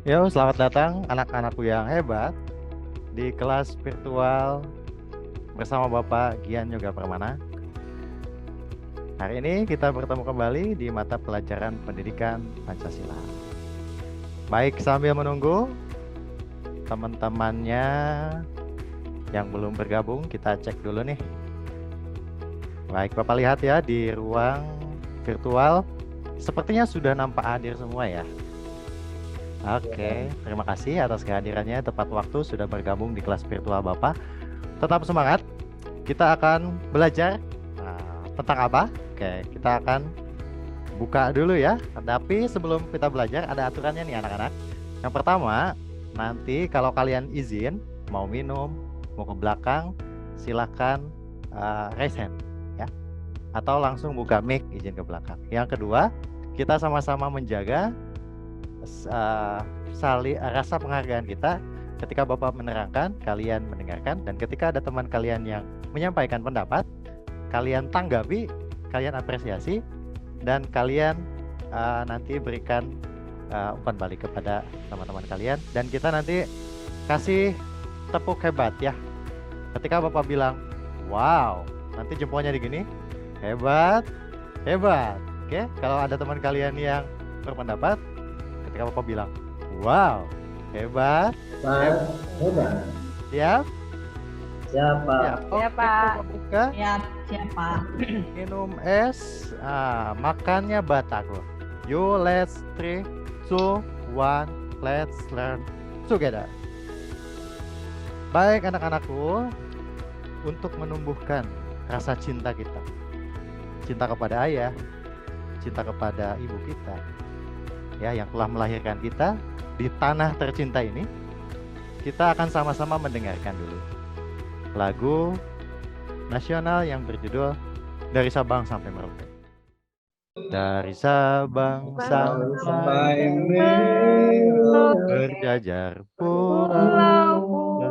Yo, selamat datang anak-anakku yang hebat di kelas virtual bersama Bapak Gian Yoga Permana. Hari ini kita bertemu kembali di mata pelajaran pendidikan Pancasila. Baik, sambil menunggu teman-temannya yang belum bergabung, kita cek dulu nih. Baik, Bapak lihat ya di ruang virtual, sepertinya sudah nampak hadir semua ya. Oke, terima kasih atas kehadirannya. Tepat waktu sudah bergabung di kelas virtual Bapak. Tetap semangat. Kita akan belajar tentang apa? Oke, kita akan buka dulu ya. Tapi sebelum kita belajar, ada aturannya nih anak-anak. Yang pertama, nanti kalau kalian izin, mau minum, mau ke belakang, silahkan raise hand ya. Atau langsung buka mic izin ke belakang. Yang kedua, kita sama-sama menjaga rasa penghargaan kita ketika Bapak menerangkan, kalian mendengarkan, dan ketika ada teman kalian yang menyampaikan pendapat, kalian tanggapi, kalian apresiasi, dan kalian nanti berikan umpan balik kepada teman-teman kalian, dan kita nanti kasih tepuk hebat ya. Ketika Bapak bilang, wow, nanti jempolnya digini, hebat, hebat. Oke, kalau ada teman kalian yang berpendapat, ketika Bapak bilang, wow, hebat, Pak, hebat. siap, Siapa? siap. Oke, Siapa? Bapak buka, Siapa? minum es, makannya batagor. You let's 3, 2, 1, let's learn together. Baik anak-anakku, untuk menumbuhkan rasa cinta kita, cinta kepada ayah, cinta kepada ibu kita, ya, yang telah melahirkan kita di tanah tercinta ini, kita akan sama-sama mendengarkan dulu lagu nasional yang berjudul Dari Sabang Sampai Merauke. Dari Sabang sampai Merauke, berjajar Pulau-pulau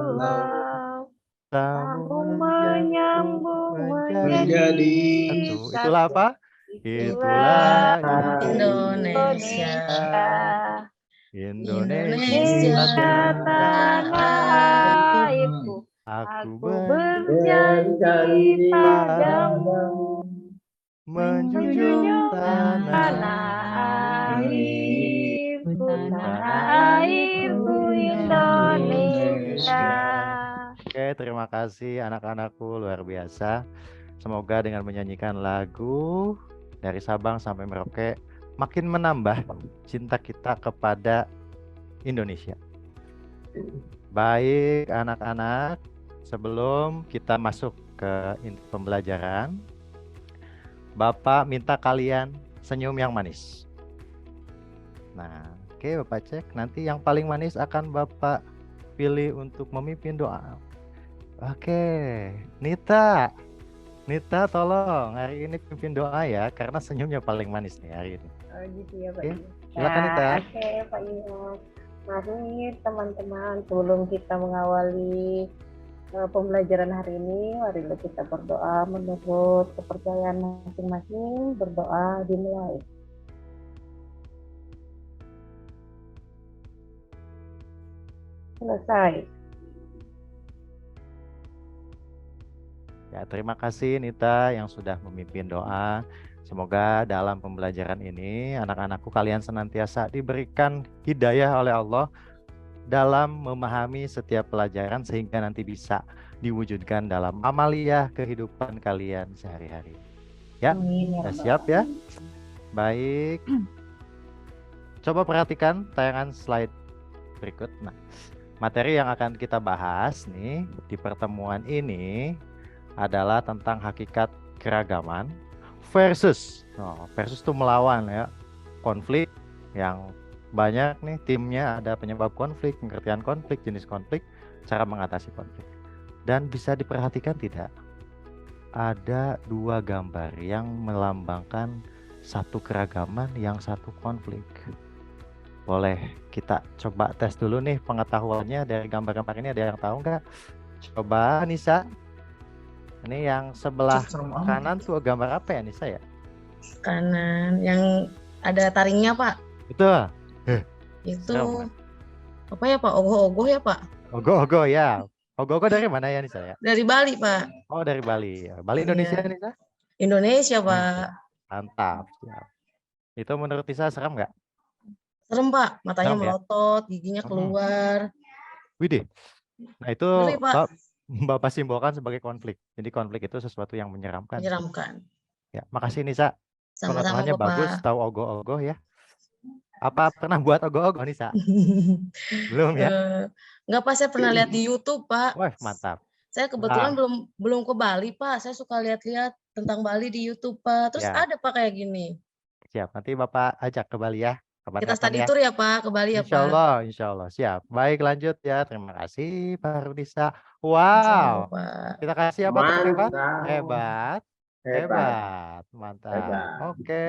sambung menyambung menjadi satu. Itulah apa? Itulah Indonesia. Indonesia tanah airku. Aku Aku berjanji padamu menjunjung tanah airku, tanah airku Indonesia. Oke, terima kasih anak-anakku, luar biasa. Semoga dengan menyanyikan lagu Dari Sabang Sampai Merauke makin menambah cinta kita kepada Indonesia. Baik anak-anak, sebelum kita masuk ke pembelajaran, Bapak minta kalian senyum yang manis. Nah, oke, Bapak cek. Nanti yang paling manis akan Bapak pilih untuk memimpin doa. Oke, Nita, tolong hari ini pimpin doa ya, karena senyumnya paling manis nih hari ini. Oh gitu ya Pak. Oke, silakan Nita. Oke Pak Inas. Mari teman-teman, sebelum kita mengawali pembelajaran hari ini, mari kita berdoa menurut kepercayaan masing-masing. Berdoa dimulai. Selesai. Ya, terima kasih Nita yang sudah memimpin doa. Semoga dalam pembelajaran ini anak-anakku kalian senantiasa diberikan hidayah oleh Allah dalam memahami setiap pelajaran sehingga nanti bisa diwujudkan dalam amaliyah kehidupan kalian sehari-hari. Ya, sudah siap ya? Baik. Coba perhatikan tayangan slide berikut. Nah, materi yang akan kita bahas nih di pertemuan ini adalah tentang hakikat keragaman versus itu melawan ya, konflik yang banyak nih timnya, ada penyebab konflik, pengertian konflik, jenis konflik, cara mengatasi konflik. Dan bisa diperhatikan tidak? Ada dua gambar yang melambangkan satu keragaman, yang satu konflik. Boleh kita coba tes dulu nih pengetahuannya dari gambar-gambar ini, ada yang tahu nggak? Coba Nisa. Ini yang sebelah kanan tuh gambar apa ya Nisa ya? Kanan yang ada taringnya Pak. Betul. Itu Apa ya Pak? Ogoh-ogoh ya Pak? Ogo-ogo ya. Ogo-ogo dari mana ya Nisa ya? Dari Bali Pak. Oh dari Bali. Bali Indonesia Iya. Nisa? Indonesia Oke. Pak. Mantap. Siap. Itu menurut Nisa serem nggak? Serem Pak, matanya Serem ya? melotot, giginya keluar. Widih. Nah itu Ngeri Pak, Bapak simbolkan sebagai konflik. Jadi konflik itu sesuatu yang menyeramkan. menyeramkan. Ya, makasih Nisa. Sama-sama Pengetahuannya bagus, Bapak. tahu ogoh-ogoh ya. Apa pernah buat ogoh-ogoh Nisa? Belum ya? Enggak Pak, saya pernah lihat di YouTube Pak. Wah, mantap. Saya kebetulan Wah, belum ke Bali Pak. Saya suka lihat-lihat tentang Bali di YouTube Pak. Terus ya, ada Pak kayak gini. siap. Nanti Bapak ajak ke Bali ya. Kita Kapan-kapan study ya. tour ya Pak, ke Bali ya Insya Pak. Allah, insya Allah. Siap. Baik, lanjut ya. Terima kasih, Pak Rudisa. Sama Wow. Pak. Kita kasih apa tepuk hebat? Mantap. Hebat. Hebat. Hebat. Mantap. Hebat. Oke.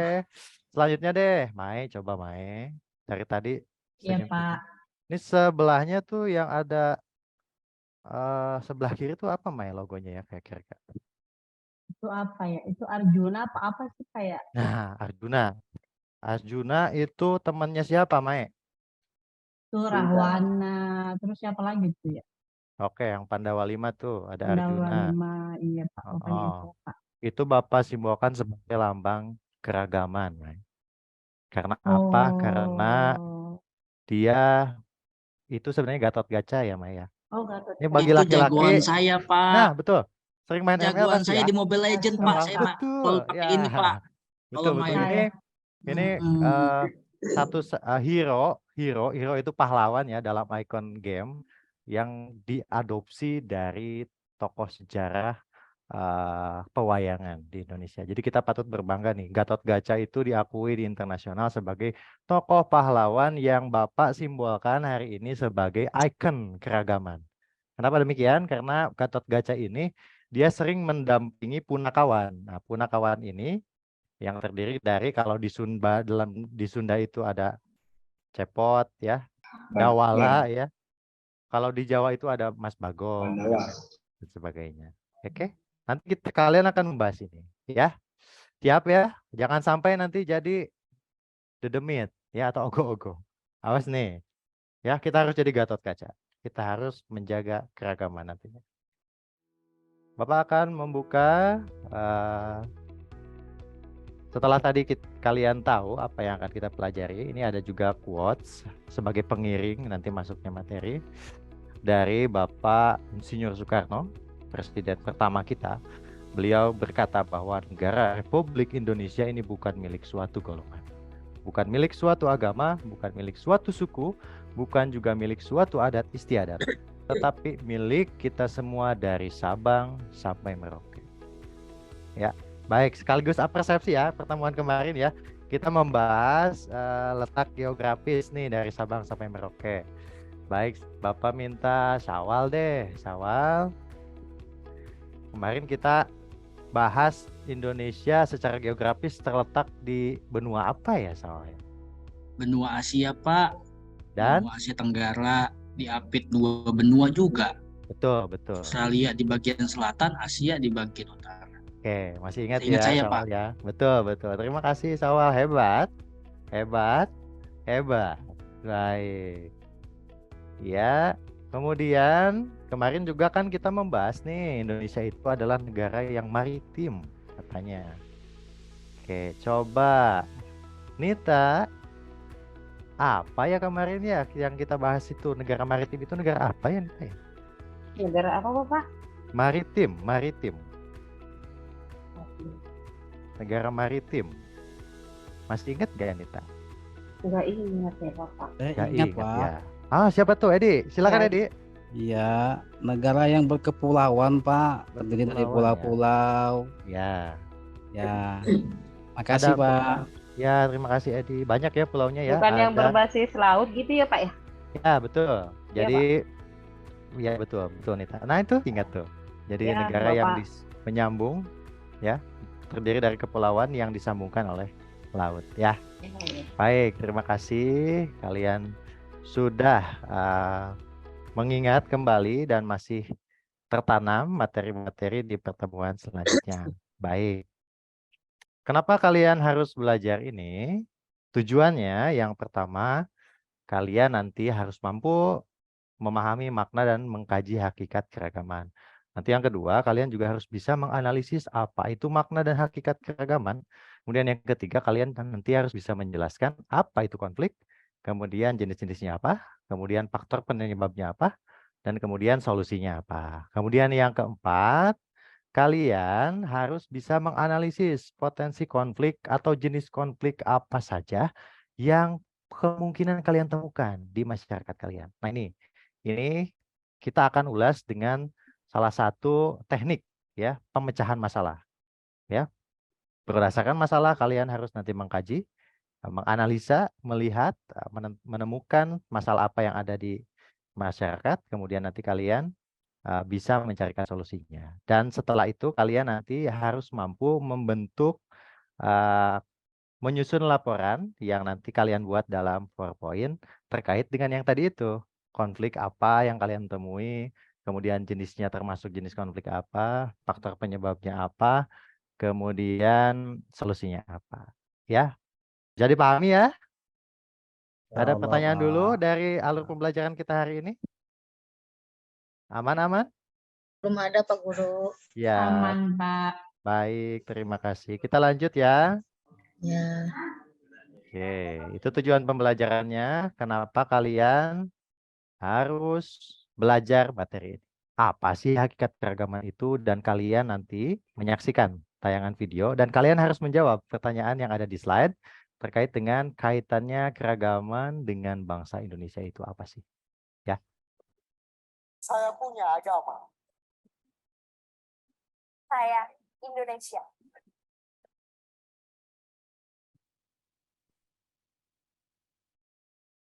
Selanjutnya deh. Mai, coba Mai. Dari tadi. Iya senyum. Pak, Ini sebelahnya tuh yang ada sebelah kiri tuh apa Mai logonya ya kira-kira? itu apa ya? Itu Arjuna apa sih kayak? Nah, Arjuna. Arjuna itu temannya siapa, Mai? Itu Rahwana, terus siapa lagi tuh ya? Oke, yang Pandawa 5 tuh ada Pandawa Arjuna. 5, iya Pak, pokoknya Oh, itu Pak. itu Bapak simbolkan sebagai lambang keragaman, Mai. Karena apa? Karena Oh, dia itu sebenarnya Gatot Kaca ya, Mai ya. oh Gatot Ini Kaca. bagi Itu laki-laki. jagoan saya, Nah, Pak. betul. Sering main ML Jagoan pasti saya ya. di Mobile Legend, Pak. Oh, Saya betul. pakai Ya. ini, Pak. Betul, Kalau betul. main. Ini satu hero itu pahlawan ya dalam icon game yang diadopsi dari tokoh sejarah pewayangan di Indonesia. Jadi kita patut berbangga nih. Gatot Kaca itu diakui di internasional sebagai tokoh pahlawan yang Bapak simbolkan hari ini sebagai ikon keragaman. Kenapa demikian? Karena Gatot Kaca ini dia sering mendampingi punakawan. Nah, punakawan ini yang terdiri dari kalau di Sunda itu ada cepot ya, dawala ya. Kalau di Jawa itu ada Mas Bagong dan sebagainya. Oke? Nanti kalian akan membahas ini ya. Siap ya? Jangan sampai nanti jadi dedemit ya atau ogo-ogo. Awas nih. Ya, kita harus jadi Gatot Kaca. Kita harus menjaga keragaman nantinya. Bapak akan membuka setelah tadi kalian tahu apa yang akan kita pelajari, ini ada juga quotes sebagai pengiring nanti masuknya materi dari Bapak Insinyur Soekarno, Presiden pertama kita. Beliau berkata bahwa negara Republik Indonesia ini bukan milik suatu golongan, bukan milik suatu agama, bukan milik suatu suku, bukan juga milik suatu adat istiadat, tetapi milik kita semua dari Sabang sampai Merauke. Ya. Baik, sekaligus persepsi ya pertemuan kemarin ya. Kita membahas letak geografis nih dari Sabang sampai Merauke. Baik, Bapak minta Syawal deh. Syawal. Kemarin kita bahas Indonesia secara geografis terletak di benua apa ya Syawal? Benua Asia, Pak. Dan benua Asia Tenggara, diapit 2 benua juga. betul. Australia di bagian selatan, Asia di bagian utara. Oke, masih ingat Ingat ya saya, Syawal Pak. ya. Betul. Terima kasih Syawal, hebat. Baik. Ya, kemudian kemarin juga kan kita membahas nih Indonesia itu adalah negara yang maritim katanya. Oke, coba Nita, apa ya kemarin ya yang kita bahas itu negara maritim itu negara apa ya Nita ya? Negara apa Bapak? Maritim. Negara maritim. Masih ingat gak Nita? Nggak ingat ya Bapak. Gak Ingat, ingat Pak. ya. Siapa tuh Edi? Silakan Ya. Edi. Iya, negara yang berkepulauan, Pak. Terdiri dari Berkepulauan, pulau-pulau. Ya. Ya. Makasih, Ada- Pak. Ya, terima kasih Edi. Banyak ya pulaunya ya. Bukan yang Ada- berbasis laut gitu ya Pak ya? Ya, betul. Iya, Jadi ya betul Nita. Nah, itu ingat tuh. Jadi Ya, negara yang Bapak. menyambung ya, terdiri dari kepulauan yang disambungkan oleh laut ya. Baik, terima kasih kalian sudah mengingat kembali dan masih tertanam materi-materi di pertemuan selanjutnya. Baik. Kenapa kalian harus belajar ini? Tujuannya yang pertama, kalian nanti harus mampu memahami makna dan mengkaji hakikat keragaman. Nanti yang kedua, kalian juga harus bisa menganalisis apa itu makna dan hakikat keragaman. Kemudian yang ketiga, kalian nanti harus bisa menjelaskan apa itu konflik, kemudian jenis-jenisnya apa, kemudian faktor penyebabnya apa, dan kemudian solusinya apa. Kemudian yang keempat, kalian harus bisa menganalisis potensi konflik atau jenis konflik apa saja yang kemungkinan kalian temukan di masyarakat kalian. Nah ini kita akan ulas dengan salah satu teknik ya pemecahan masalah. Ya, berdasarkan masalah kalian harus nanti mengkaji, menganalisa, melihat, menemukan masalah apa yang ada di masyarakat, kemudian nanti kalian bisa mencarikan solusinya. Dan setelah itu kalian nanti harus mampu membentuk, menyusun laporan yang nanti kalian buat dalam PowerPoint terkait dengan yang tadi itu. Konflik apa yang kalian temui, kemudian jenisnya termasuk jenis konflik apa, faktor penyebabnya apa, kemudian solusinya apa. Ya, jadi pahami ya? Ada Allah, pertanyaan dulu Pak. dari alur pembelajaran kita hari ini? Aman-aman? Belum ada Pak Guru. Ya, Aman, Pak. baik. Terima kasih. Kita lanjut ya. Ya. Oke, itu tujuan pembelajarannya. Kenapa kalian harus belajar materi ini? Apa sih hakikat keragaman itu? Dan kalian nanti menyaksikan tayangan video dan kalian harus menjawab pertanyaan yang ada di slide terkait dengan kaitannya keragaman dengan bangsa Indonesia itu apa sih? Ya. Saya punya agama. Saya Indonesia.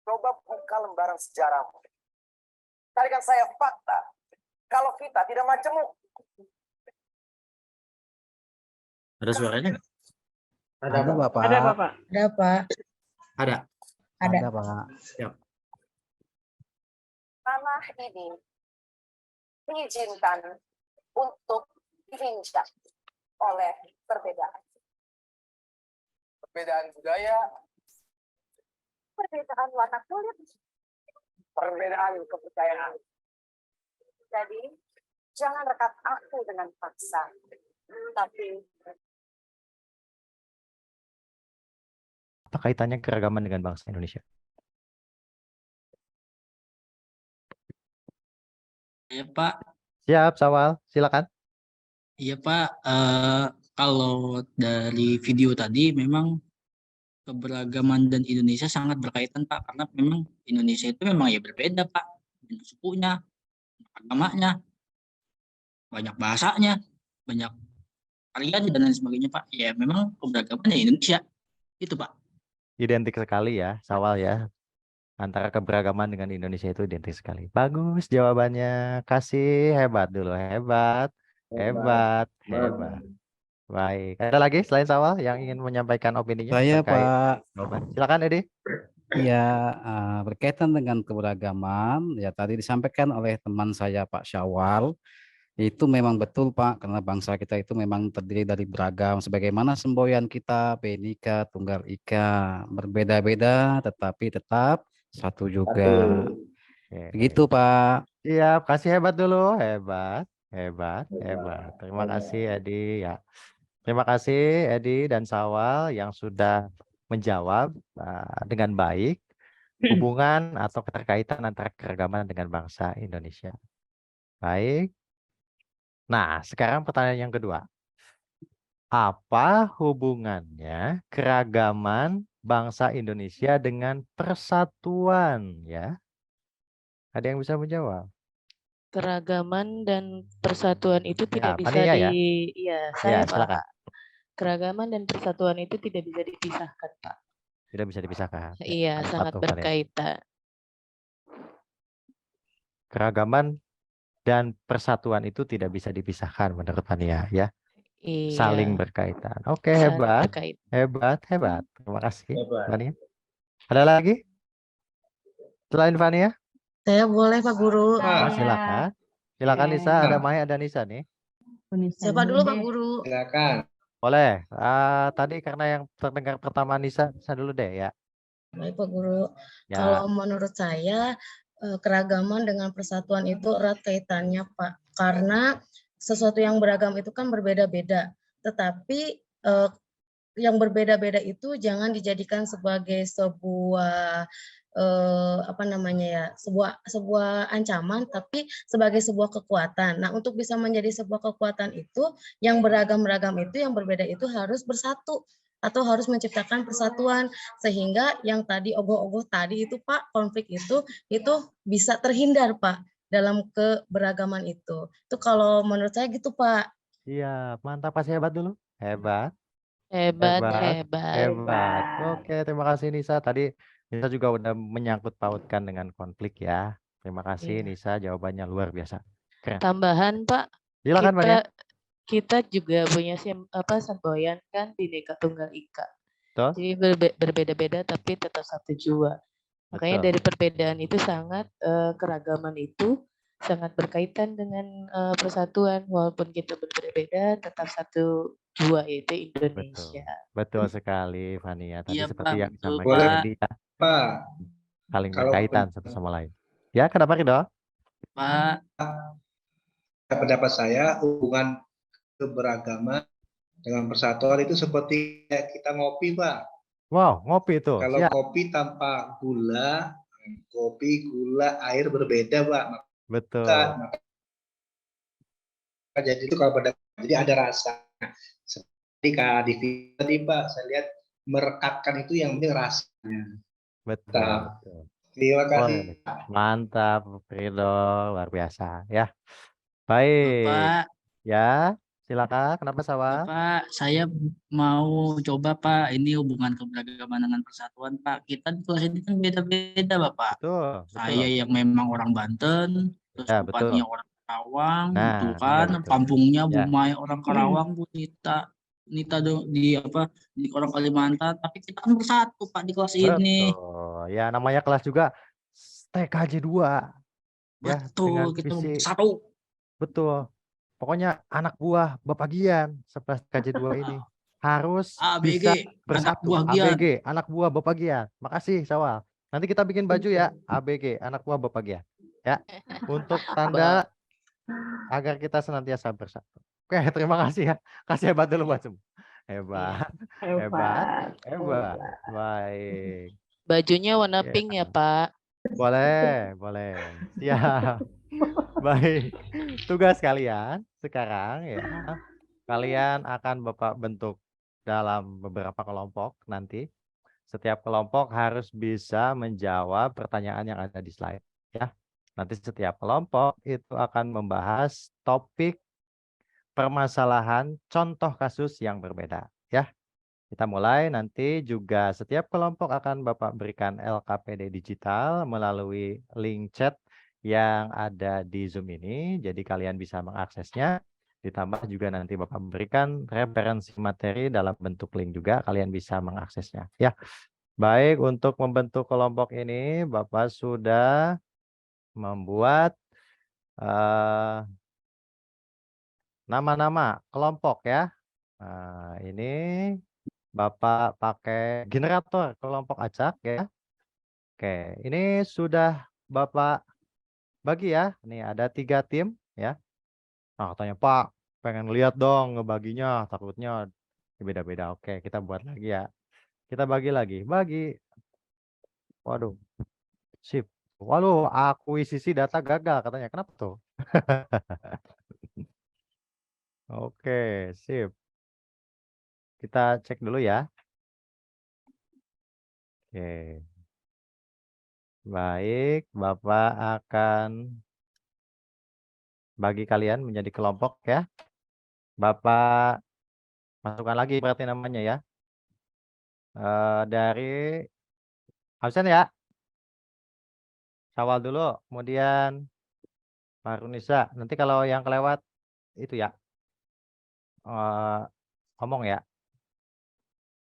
Coba buka lembaran sejarahmu. Carikan saya fakta. Kalau kita tidak majemuk. Ada suaranya nggak? Ada, Ada Pak. Bapak. Ada Bapak. Ada Pak. Ada. Ada. Ada Pak. Tanah ini diizinkan untuk diinjak oleh perbedaan. Perbedaan budaya, perbedaan warna kulit, perbedaan kepercayaan. Jadi, jangan rekat aku dengan paksa, tapi Apa kaitannya keragaman dengan bangsa Indonesia? Ya Pak. Siap, Sawal. Silakan. Iya Pak. Kalau dari video tadi memang keberagaman dan Indonesia sangat berkaitan Pak, karena memang Indonesia itu memang ya berbeda Pak, banyak sukunya, agamanya, banyak bahasanya, banyak varian dan lain sebagainya Pak. Ya memang keberagamannya Indonesia itu Pak. Identik sekali ya, Sawal ya. Antara keberagaman dengan Indonesia itu identik sekali. Bagus jawabannya. Kasih hebat dulu. Hebat. Hebat. Hebat. Baik. Ada lagi selain Sawal yang ingin menyampaikan opininya Saya terkait Pak. jawaban? Silakan Edi. Ya, berkaitan dengan keberagaman, ya tadi disampaikan oleh teman saya Pak Syawal, itu memang betul Pak, karena bangsa kita itu memang terdiri dari beragam, sebagaimana semboyan kita, Bhinneka Tunggal Ika, berbeda-beda tetapi tetap satu juga. Oke. Begitu Pak. Siap. Kasih hebat dulu. Hebat. Hebat. Hebat. Terima kasih Edi ya. Terima kasih Edi dan Sawal yang sudah menjawab dengan baik hubungan atau keterkaitan antara keragaman dengan bangsa Indonesia. Baik. Nah, sekarang pertanyaan yang kedua. Apa hubungannya keragaman bangsa Indonesia dengan persatuan ya? Ada yang bisa menjawab? Keragaman dan persatuan itu tidak bisa Fania ya? Iya, saya Ya, silakan. Pak. Keragaman dan persatuan itu tidak bisa dipisahkan, Pak. Tidak bisa dipisahkan. Iya, Apa sangat tuh, Fania? berkaitan. Keragaman dan persatuan itu tidak bisa dipisahkan menurut Fania ya. Iya. Saling berkaitan. Oke, saling hebat. berkaitan. Hebat, hebat. Terima kasih, Hebat. Fania. Ada lagi? Selain Fania? Saya boleh Pak Guru. Silakan. Silakan Nisa, ada Maya, ada Nisa nih. Siapa dulu Pak Guru? Silakan. Boleh. Tadi karena yang terdengar pertama Nisa dulu deh ya. Baik Pak Guru. Ya, Kalau menurut saya keragaman dengan persatuan itu erat kaitannya Pak. Karena sesuatu yang beragam itu kan berbeda-beda. Tetapi yang berbeda-beda itu jangan dijadikan sebagai sebuah apa namanya ya, sebuah ancaman, tapi sebagai sebuah kekuatan. Nah, untuk bisa menjadi sebuah kekuatan itu, yang beragam-ragam itu, yang berbeda itu harus bersatu atau harus menciptakan persatuan, sehingga yang tadi ogoh-ogoh tadi itu Pak, konflik itu bisa terhindar Pak dalam keberagaman itu. Itu kalau menurut saya gitu Pak. iya, mantap, kasih hebat dulu. Hebat, Hebat, hebat, hebat. hebat. Oke, terima kasih Nisa. Tadi Nisa juga udah menyangkut pautkan dengan konflik ya. Terima kasih Iya. Nisa, jawabannya luar biasa. Keren. Tambahan Pak, Silakan Fania. kita juga punya semboyan kan Bhinneka Tunggal Ika. Betul, Jadi berbeda-beda tapi tetap satu jua. Makanya betul. dari perbedaan itu sangat keragaman itu sangat berkaitan dengan persatuan. Walaupun kita berbeda-beda tetap satu jua yaitu Betul, Indonesia. betul sekali Fania. Tadi Iya seperti Pak, yang betul disampaikan Boleh Pak. Edi ya, Pak, saling kalau berkaitan satu sama lain. Ya, kenapa Ridho? Pak, pendapat saya hubungan keberagaman dengan persatuan itu seperti kayak kita ngopi, Pak. Wow, ngopi itu. Kalau Siap. kopi tanpa gula, kopi, gula, air berbeda, Pak. Betul. Maka jadi itu kalau jadi ada rasa. Seperti Kak Divi tadi, Pak, saya lihat merekatkan itu yang penting rasanya. Betul. Nah, Betul. terima kasih. Wah, mantap, Ridho, luar biasa ya. Bapak, Baik, ya, silakan. Kenapa Sawah? Bapak, saya mau coba Pak, ini hubungan keberagaman dengan persatuan Pak. Kita di kelas ini kan beda-beda Bapak. Betul, Saya betul. yang memang orang Banten, terus Ya, Bupatinya betul. orang Karawang, Nah, gitu iya kan. betul. Kampungnya Ya, Bumai orang Karawang, Bu Nita di orang Kalimantan, tapi kita kan bersatu Pak di kelas ini. betul. Ya, namanya kelas juga TKJ 2 ya, dengan Betul, kita visi bersatu. betul. Pokoknya anak buah Bapak Gian 11 KJ 2 ini harus bisa ABG, anak bersatu. buah Gian. ABG, anak buah Bapak Gian. Makasih Sawal. Nanti kita bikin baju ya, ABG, anak buah Bapak Gian. Ya, untuk tanda agar kita senantiasa bersatu. Oke, terima kasih ya. Kasih hebat dulu buat semua. Hebat, hebat, hebat. Baik. Bajunya warna Ya. pink ya Pak. Boleh, boleh. Siap. Baik. Tugas kalian sekarang ya. Kalian akan Bapak bentuk dalam beberapa kelompok nanti. Setiap kelompok harus bisa menjawab pertanyaan yang ada di slide ya. Nanti setiap kelompok itu akan membahas topik permasalahan contoh kasus yang berbeda ya. Kita mulai nanti juga setiap kelompok akan Bapak berikan LKPD digital melalui link chat yang ada di Zoom ini. Jadi kalian bisa mengaksesnya. Ditambah juga nanti Bapak berikan referensi materi dalam bentuk link juga. Kalian bisa mengaksesnya. Ya, baik, untuk membentuk kelompok ini Bapak sudah membuat nama-nama kelompok ya. Nah, ini Bapak pakai generator kelompok acak ya. Oke, ini sudah Bapak bagi ya. Ini ada 3 tim ya. Nah, katanya Pak, pengen lihat dong ngebaginya, takutnya beda-beda. Oke, kita buat lagi ya. Kita bagi lagi. Bagi. Waduh, sip. Waduh, akuisisi data gagal katanya. Kenapa tuh? Oke, sip. Kita cek dulu ya. Oke. Baik, Bapak akan bagi kalian menjadi kelompok ya. Bapak masukkan lagi berarti namanya ya. Dari absen ya. Sawal dulu, kemudian Farunisa. Nanti kalau yang kelewat itu ya. Ngomong ya.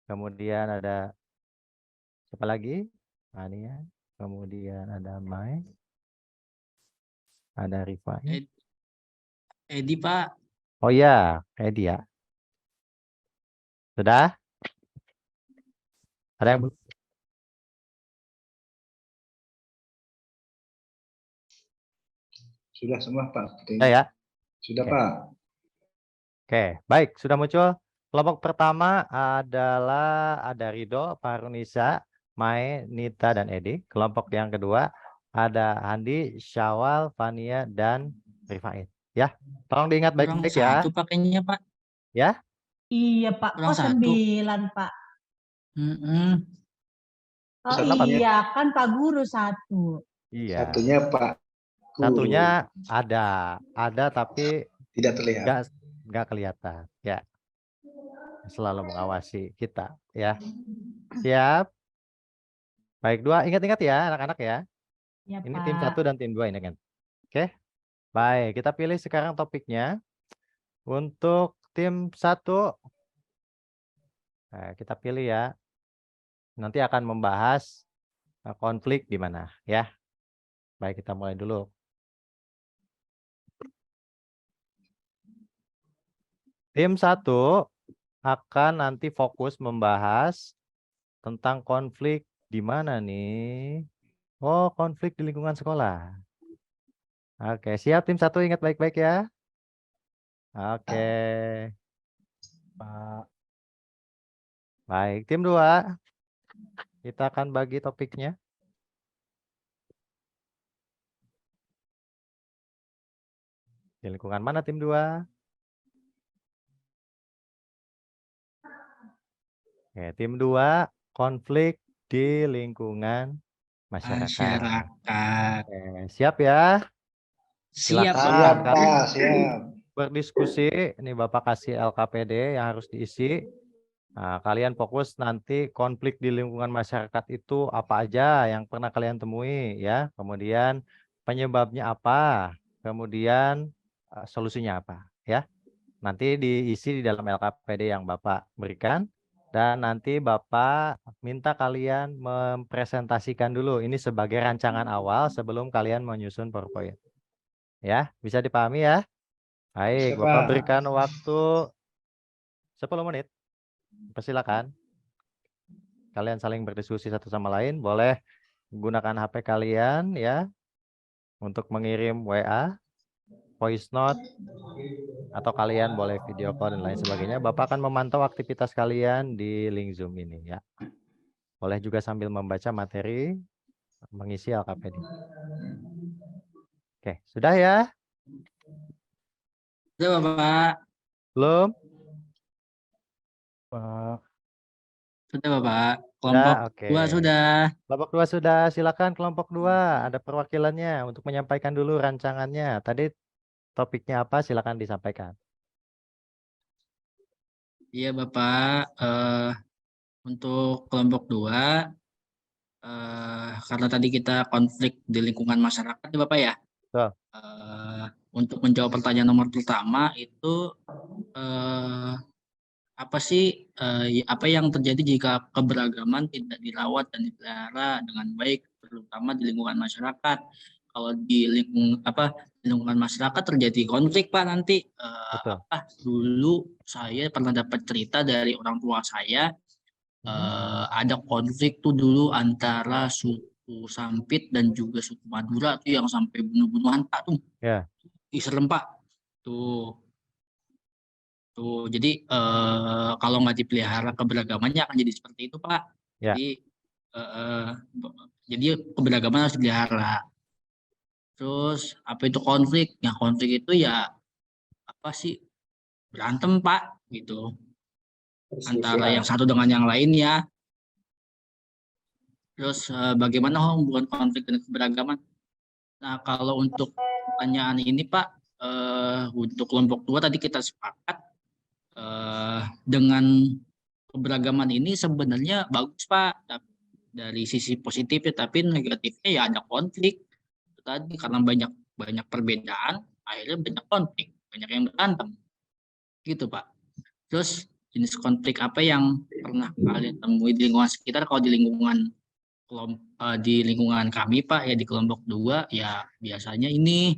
Kemudian ada siapa lagi? Ania. Kemudian ada Mai. Ada Rifai. Edi Pak. Oh iya, Edi ya. Sudah? Ada yang belum? Sudah semua Pak. Sudah ya? Sudah Oke. Pak. Oke, baik, sudah muncul. Kelompok pertama adalah ada Rido, Farunisa, Mae, Nita, dan Edi. Kelompok yang kedua ada Andi, Syawal, Fania, dan Rifaid. Ya, tolong diingat Kurang baik-baik ya. satu pakainya Pak. Ya, Iya Pak, Kurang kok satu. 9 Pak? Oh Satunya. iya, kan Pak Guru 1. iya. Satunya Pak Guru. Satunya ada tapi tidak terlihat. nggak kelihatan. Ya, selalu mengawasi kita. Ya, siap. Baik, 2. Ingat-ingat ya, anak-anak ya. Ya Ini Pak. tim 1 dan tim 2 ini kan. Oke. Baik, kita pilih sekarang topiknya. Untuk tim 1, nah, kita pilih ya. Nanti akan membahas konflik di mana ya. Baik, kita mulai dulu. Tim 1 akan nanti fokus membahas tentang konflik di mana nih? Oh, konflik di lingkungan sekolah. Oke, siap tim 1, ingat baik-baik ya. Oke. Pak. Baik, tim 2. Kita akan bagi topiknya. Di lingkungan mana tim 2? Oke, tim 2 konflik di lingkungan masyarakat. Oke, siap ya? Siap Silakan Pak. Pak, siap. berdiskusi. Ini Bapak kasih LKPD yang harus diisi. Nah, kalian fokus nanti konflik di lingkungan masyarakat itu apa aja yang pernah kalian temui ya. Kemudian penyebabnya apa. Kemudian solusinya apa ya. Nanti diisi di dalam LKPD yang Bapak berikan. Dan nanti Bapak minta kalian mempresentasikan dulu. Ini sebagai rancangan awal sebelum kalian menyusun PowerPoint. Ya, bisa dipahami ya? Baik, Bisa, Bapak Pak. berikan waktu 10 menit. Persilakan. Kalian saling berdiskusi satu sama lain. Boleh gunakan HP kalian ya untuk mengirim WA, voice note, atau kalian boleh video call dan lain sebagainya. Bapak akan memantau aktivitas kalian di link Zoom ini ya. Boleh juga sambil membaca materi, mengisi LKPD. Oke, sudah ya? Sudah Bapak. Belum? Sudah Bapak. Kelompok Oke. 2 sudah. Kelompok 2 sudah. Silakan kelompok 2. Ada perwakilannya untuk menyampaikan dulu rancangannya. Tadi topiknya apa? Silakan disampaikan. Iya Bapak. Untuk kelompok 2, karena tadi kita konflik di lingkungan masyarakat ya Bapak ya. Betul. Untuk menjawab pertanyaan nomor pertama itu apa sih apa yang terjadi jika keberagaman tidak dirawat dan dipelihara dengan baik, terutama di lingkungan masyarakat. Kalau di lingkungan masyarakat terjadi konflik Pak nanti. Dulu saya pernah dapat cerita dari orang tua saya, ada konflik tuh dulu antara suku Sampit dan juga suku Madura tuh yang sampai bunuh-bunuhan Pak tuh. Ya. Serem Pak. Tuh. Jadi kalau nggak dipelihara keberagamannya akan jadi seperti itu Pak. Ya. Jadi keberagaman harus dipelihara. Terus apa itu konflik? Ya konflik itu ya apa sih, berantem Pak gitu. Antara yang satu dengan yang lainnya. Terus bagaimana hubungan konflik dan keberagaman? Nah kalau untuk pertanyaan ini Pak, untuk kelompok 2 tadi kita sepakat dengan keberagaman ini sebenarnya bagus Pak dari sisi positifnya, tapi negatifnya ya ada konflik tadi karena banyak perbedaan, akhirnya banyak konflik, banyak yang berantem gitu Pak. Terus jenis konflik apa yang pernah kalian temui di lingkungan sekitar? Kalau di lingkungan kami Pak ya di kelompok 2 ya biasanya ini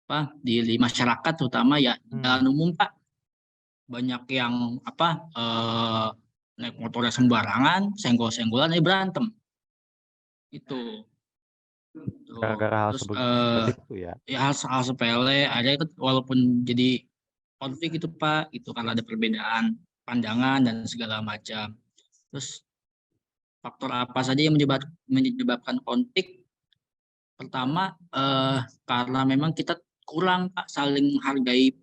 Pak di masyarakat terutama ya jalan umum Pak. Banyak yang naik motornya sembarangan, senggol-senggolan, berantem. Itu. Gara-gara hal Terus seperti itu ya. ya hal sepele aja itu walaupun jadi konflik itu Pak, itu karena ada perbedaan pandangan dan segala macam. Terus faktor apa saja yang menyebabkan konflik? Pertama, karena memang kita kurang Pak saling menghargai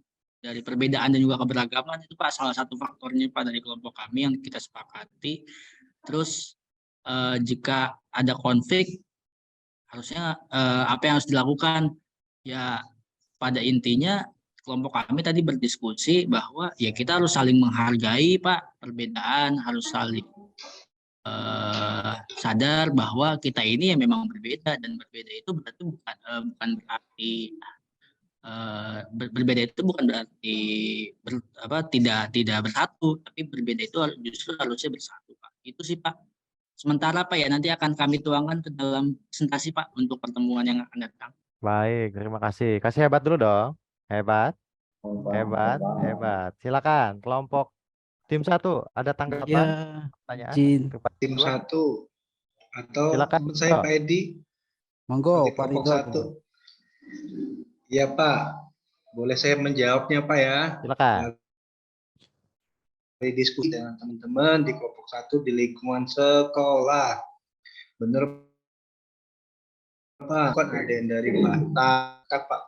dari perbedaan dan juga keberagaman, itu Pak salah satu faktornya Pak dari kelompok kami yang kita sepakati. Terus jika ada konflik, harusnya apa yang harus dilakukan? Ya pada intinya kelompok kami tadi berdiskusi bahwa ya kita harus saling menghargai Pak perbedaan, harus saling sadar bahwa kita ini ya memang berbeda, dan berbeda itu berarti bukan berarti berbeda itu bukan berarti tidak bersatu, tapi berbeda itu justru harusnya bersatu Pak. Itu sih Pak. Sementara Pak ya nanti akan kami tuangkan ke dalam presentasi Pak untuk pertemuan yang akan datang. Baik, terima kasih. Kasih hebat dulu dong. Hebat, hebat, hebat. Silakan kelompok tim 1 ada Ya, tanggapan, pertanyaan izin. kepada Tim kedua? 1 atau Silakan. teman saya Pak Edi Monggo, di Pak kelompok Ridho. 1. Iya Pak, boleh saya menjawabnya Pak ya? Silakan. Dari diskusi dengan teman-teman di kelompok 1 di lingkungan sekolah. Bener Pak, kan ada yang dari Batak Pak,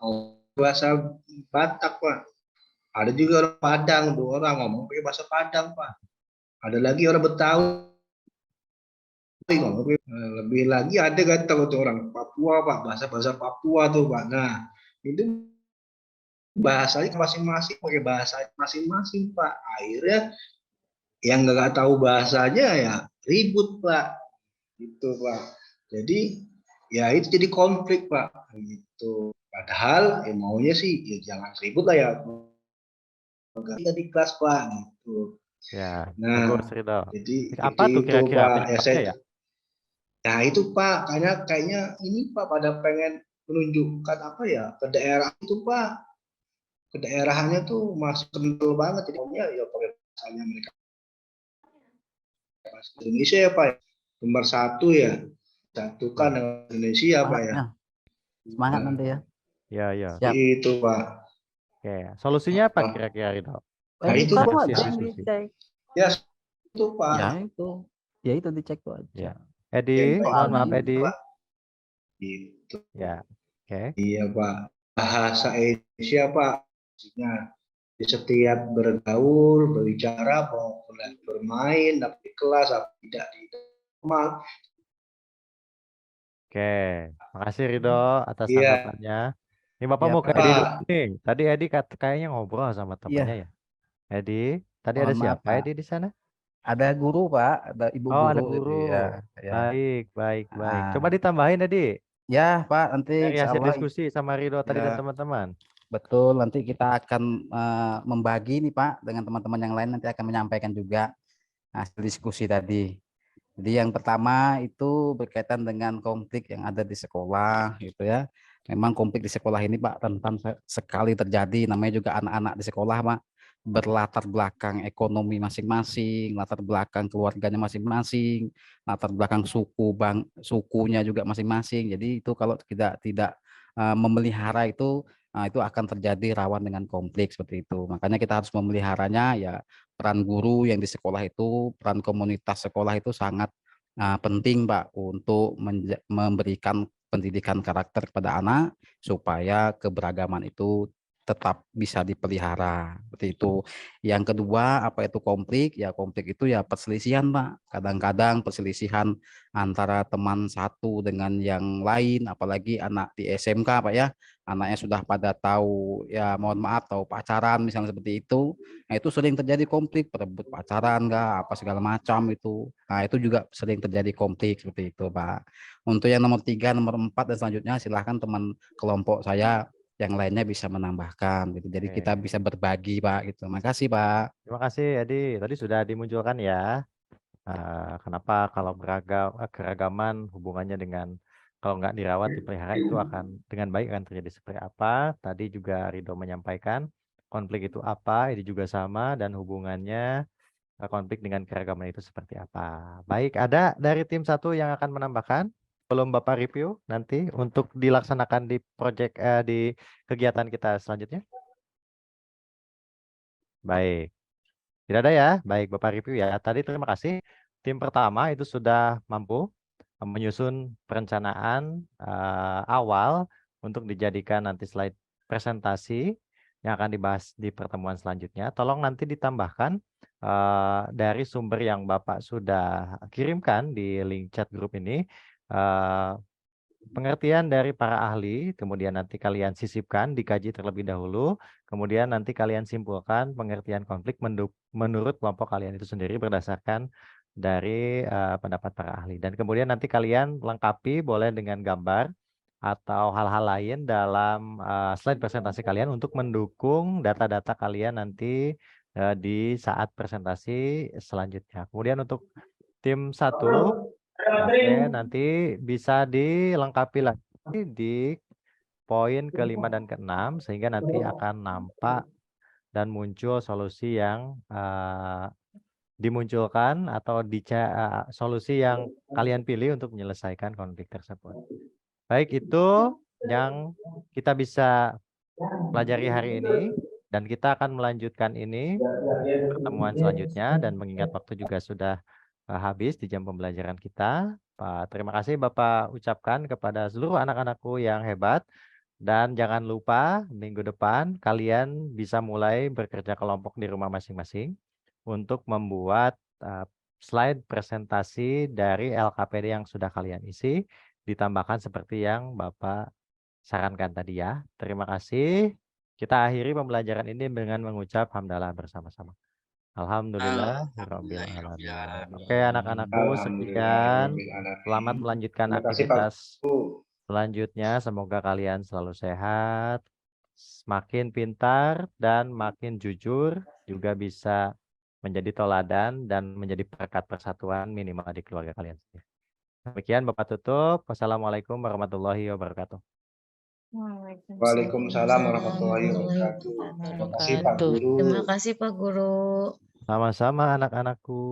bahasa Batak Pak. Ada juga orang Padang, 2 orang ngomong pakai bahasa Padang Pak. Ada lagi orang Betawi ngomong lebih lagi ada kan orang Papua Pak, bahasa Papua tuh Pak. Nah, itu bahasanya masing-masing pakai bahasa masing-masing Pak. Akhirnya yang nggak tahu bahasanya ya ribut Pak. Gitu Pak. Jadi ya itu jadi konflik Pak. Gitu. Padahal ya maunya sih ya jangan ribut lah ya. Kita di kelas Pak gitu. Ya, Nah, bagus Ridho. jadi Apa tuh itu kira-kira Pak ya penyebabnya ya? Nah itu Pak, kayaknya ini Pak pada pengen menunjukkan apa ya ke daerah itu Pak, ke daerahannya tuh masih kental banget, jadi maunya ya pakai bahasanya mereka. Bahasa Indonesia ya Pak, nomor 1 ya, satukan dengan Indonesia Pak ya. Semangat nanti ya. Ya, ya. Siap. Itu Pak. Oke, solusinya apa kira-kira Ridho? Nah itu Baru Pak. aja yang dicek. Ya itu Pak. Ya itu dicek tuh aja. Ya. Edi, mohon maaf Edi. Gitu. Ya. Oke. Iya Pak. Bahasa Indonesia Pak. Maksudnya di setiap bergaul, berbicara, mau bermain, di kelas, tidak di rumah. Oke, makasih Ridho atas Iya. tanggapannya. Ini Bapak Ya, mau ke Pak. Edi dulu nih. Tadi Edi kayaknya ngobrol sama temannya ya. Edi, tadi ada Mohon maaf, siapa Pak. Edi di sana? Ada guru Pak, ada ibu Oh, ada guru. guru. Ya, ya. Baik, baik, baik. Ah. Coba ditambahin Edi. Ya Pak, nanti Dari insya hasil Allah diskusi sama Ridho tadi dan ya. teman-teman. Betul, nanti kita akan membagi nih Pak dengan teman-teman yang lain, nanti akan menyampaikan juga hasil diskusi tadi. Jadi yang pertama itu berkaitan dengan konflik yang ada di sekolah gitu ya. Memang konflik di sekolah ini Pak rentan sekali terjadi, namanya juga anak-anak di sekolah Pak, berlatar belakang ekonomi masing-masing, latar belakang keluarganya masing-masing, latar belakang sukunya juga masing-masing. Jadi itu kalau tidak memelihara itu akan terjadi rawan dengan konflik seperti itu. Makanya kita harus memeliharanya ya. Peran guru yang di sekolah itu, peran komunitas sekolah itu sangat penting Pak untuk memberikan pendidikan karakter kepada anak supaya keberagaman itu tetap bisa dipelihara seperti itu. Yang kedua, apa itu konflik? Ya konflik itu ya perselisihan Pak. Kadang-kadang perselisihan antara teman satu dengan yang lain, apalagi anak di SMK Pak ya. Anaknya sudah pada tahu ya mohon maaf tahu pacaran misalnya seperti itu. Nah, itu sering terjadi konflik, perebut pacaran enggak apa segala macam itu. Nah, itu juga sering terjadi konflik seperti itu Pak. Untuk yang nomor 3, nomor 4 dan selanjutnya silahkan teman kelompok saya yang lainnya bisa menambahkan gitu. Jadi kita bisa berbagi Pak gitu. Makasih Pak. Terima kasih Edi. Tadi sudah dimunculkan ya. Kenapa kalau keragaman hubungannya dengan kalau nggak dirawat dipelihara itu akan dengan baik akan terjadi seperti apa. Tadi juga Ridho menyampaikan konflik itu apa, ini juga sama dan hubungannya konflik dengan keragaman itu seperti apa. Baik, ada dari tim 1 yang akan menambahkan? Belum Bapak review nanti untuk dilaksanakan di project di kegiatan kita selanjutnya? Baik. Tidak ada ya? Baik, Bapak review ya. Tadi terima kasih. Tim pertama itu sudah mampu menyusun perencanaan awal untuk dijadikan nanti slide presentasi yang akan dibahas di pertemuan selanjutnya. Tolong nanti ditambahkan dari sumber yang Bapak sudah kirimkan di link chat grup ini, pengertian dari para ahli, kemudian nanti kalian sisipkan, dikaji terlebih dahulu, kemudian nanti kalian simpulkan pengertian konflik menurut kelompok kalian itu sendiri berdasarkan dari pendapat para ahli. Dan kemudian nanti kalian lengkapi boleh dengan gambar atau hal-hal lain dalam slide presentasi kalian untuk mendukung data-data kalian nanti di saat presentasi selanjutnya. Kemudian untuk tim 1, oke, nanti bisa dilengkapi lagi di poin ke-5 dan ke-6 sehingga nanti akan nampak dan muncul solusi yang dimunculkan atau solusi yang kalian pilih untuk menyelesaikan konflik tersebut. Baik, itu yang kita bisa pelajari hari ini dan kita akan melanjutkan ini pertemuan selanjutnya dan mengingat waktu juga sudah habis di jam pembelajaran kita. Terima kasih Bapak ucapkan kepada seluruh anak-anakku yang hebat. Dan jangan lupa minggu depan kalian bisa mulai bekerja kelompok di rumah masing-masing untuk membuat slide presentasi dari LKPD yang sudah kalian isi. Ditambahkan seperti yang Bapak sarankan tadi ya. Terima kasih. Kita akhiri pembelajaran ini dengan mengucap hamdalah bersama-sama. Alhamdulillah. Oke anak-anakku, sekian. Selamat melanjutkan Terima kasih Pak aktivitas Guru. selanjutnya. Semoga kalian selalu sehat, semakin pintar dan makin jujur, juga bisa menjadi toladan dan menjadi perekat persatuan minimal di keluarga kalian. Demikian Bapak tutup. Wassalamualaikum warahmatullahi wabarakatuh. Waalaikumsalam warahmatullahi wabarakatuh. Terima kasih Pak Guru. Terima kasih Pak Guru. Sama-sama anak-anakku.